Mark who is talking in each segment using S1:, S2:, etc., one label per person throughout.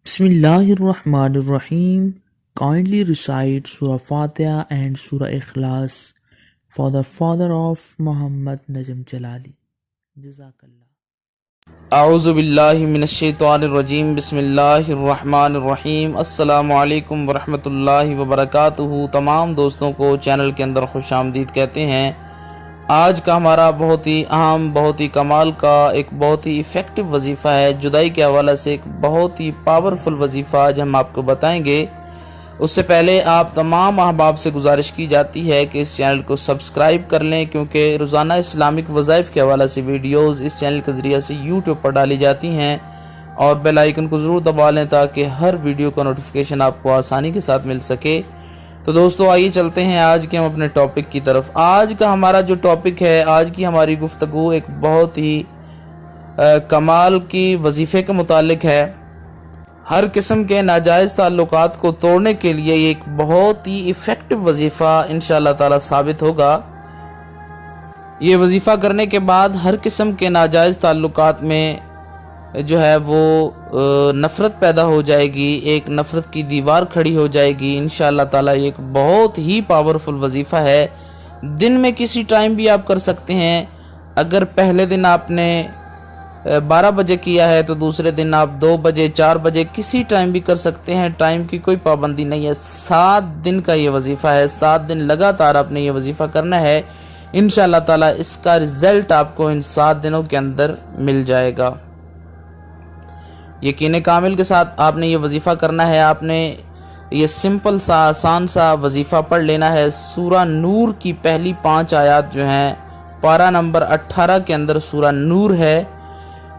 S1: Bismillahirrahmanirrahim. Kindly recite Surah Fatiha and Surah Ikhlas for the father of Muhammad Najm Jalali. Jazakallah.
S2: اعوذ باللہ من الشیطان الرجیم بسم اللہ الرحمن الرحیم السلام علیکم ورحمۃ اللہ وبرکاتہ۔ تمام دوستوں کو چینل کے اندر خوش آمدید کہتے ہیں۔ آج کا ہمارا بہت ہی اہم، بہت ہی کمال کا، ایک بہت ہی ایفیکٹو وظیفہ ہے۔ جدائی کے حوالے سے ایک بہت ہی پاورفل وظیفہ آج ہم آپ کو بتائیں گے۔ اس سے پہلے آپ تمام احباب سے گزارش کی جاتی ہے کہ اس چینل کو سبسکرائب کر لیں، کیونکہ روزانہ اسلامک وظائف کے حوالے سے ویڈیوز اس چینل کے ذریعے سے یوٹیوب پر ڈالی جاتی ہیں، اور بیل آئیکن کو ضرور دبا لیں تاکہ ہر ویڈیو کا نوٹیفیکیشن آپ کو آسانی کے ساتھ مل سکے۔ تو دوستو آئیے چلتے ہیں آج کے ہم اپنے ٹاپک کی طرف۔ آج کا ہمارا جو ٹاپک ہے، آج کی ہماری گفتگو ایک بہت ہی کمال کی وظیفے کے متعلق ہے۔ ہر قسم کے ناجائز تعلقات کو توڑنے کے لیے یہ ایک بہت ہی ایفیکٹو وظیفہ انشاءاللہ تعالی ثابت ہوگا۔ یہ وظیفہ کرنے کے بعد ہر قسم کے ناجائز تعلقات میں جو ہے وہ نفرت پیدا ہو جائے گی، ایک نفرت کی دیوار کھڑی ہو جائے گی انشاءاللہ تعالی۔ یہ ایک بہت ہی پاورفل وظیفہ ہے۔ دن میں کسی ٹائم بھی آپ کر سکتے ہیں۔ اگر پہلے دن آپ نے 12 بجے کیا ہے تو دوسرے دن آپ 2 بجے 4 بجے کسی ٹائم بھی کر سکتے ہیں۔ ٹائم کی کوئی پابندی نہیں ہے۔ 7 دن کا یہ وظیفہ ہے، 7 دن لگاتار آپ نے یہ وظیفہ کرنا ہے۔ انشاءاللہ تعالی اس کا رزلٹ آپ کو ان 7 دنوں کے اندر مل جائے گا۔ یقین کامل کے ساتھ آپ نے یہ وظیفہ کرنا ہے۔ آپ نے یہ سمپل سا آسان سا وظیفہ پڑھ لینا ہے۔ سورہ نور کی پہلی 5 آیات جو ہیں، پارہ نمبر 18 کے اندر سورہ نور ہے،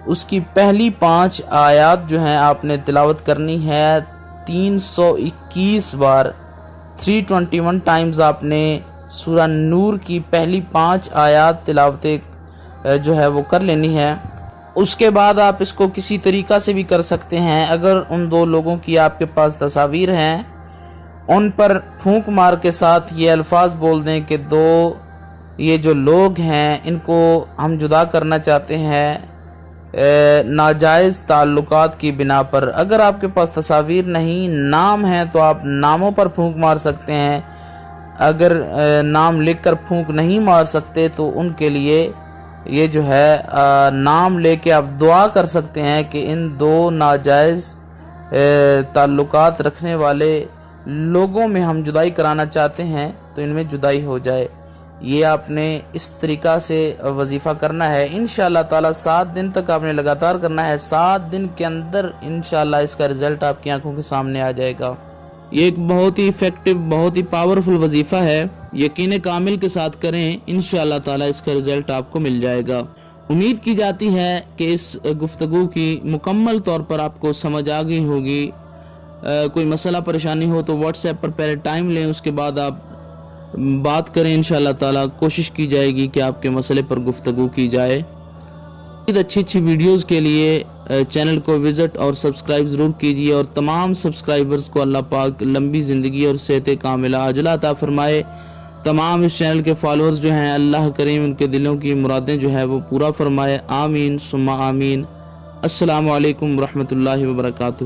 S2: اس کی پہلی 5 آیات جو ہیں آپ نے تلاوت کرنی ہے 321 بار، 321 ٹائمز آپ نے سورہ نور کی پہلی 5 آیات تلاوت جو ہے وہ کر لینی ہے۔ اس کے بعد آپ اس کو کسی طریقہ سے بھی کر سکتے ہیں۔ اگر ان 2 لوگوں کی آپ کے پاس تصاویر ہیں، ان پر پھونک مار کے ساتھ یہ الفاظ بول دیں کہ 2 یہ جو لوگ ہیں ان کو ہم جدا کرنا چاہتے ہیں ناجائز تعلقات کی بنا پر۔ اگر آپ کے پاس تصاویر نہیں، نام ہیں، تو آپ ناموں پر پھونک مار سکتے ہیں۔ اگر نام لکھ کر پھونک نہیں مار سکتے تو ان کے لیے یہ جو ہے نام لے کے آپ دعا کر سکتے ہیں کہ ان 2 ناجائز تعلقات رکھنے والے لوگوں میں ہم جدائی کرانا چاہتے ہیں تو ان میں جدائی ہو جائے۔ یہ آپ نے اس طریقہ سے وظیفہ کرنا ہے انشاءاللہ تعالی۔ 7 دن تک آپ نے لگاتار کرنا ہے۔ 7 دن کے اندر انشاءاللہ اس کا رزلٹ آپ کی آنکھوں کے سامنے آ جائے گا۔ یہ ایک بہت ہی ایفیکٹو، بہت ہی پاورفل وظیفہ ہے۔ یقین کامل کے ساتھ کریں، انشاءاللہ تعالی اس کا رزلٹ آپ کو مل جائے گا۔ امید کی جاتی ہے کہ اس گفتگو کی مکمل طور پر آپ کو سمجھ آ گئی ہوگی۔ کوئی مسئلہ پریشانی ہو تو واٹس ایپ پر پہلے ٹائم لیں، اس کے بعد آپ بات کریں۔ انشاءاللہ تعالی کوشش کی جائے گی کہ آپ کے مسئلے پر گفتگو کی جائے۔ اچھی ویڈیوز کے لیے چینل کو وزٹ اور سبسکرائب ضرور کیجیے، اور تمام سبسکرائبرز کو اللہ پاک لمبی زندگی اور صحت کاملہ عاجلہ عطا فرمائے۔ تمام اس چینل کے فالورز جو ہیں، اللہ کریم ان کے دلوں کی مرادیں جو ہے وہ پورا فرمائے۔ آمین ثم آمین۔ السلام علیکم ورحمۃ اللہ وبرکاتہ۔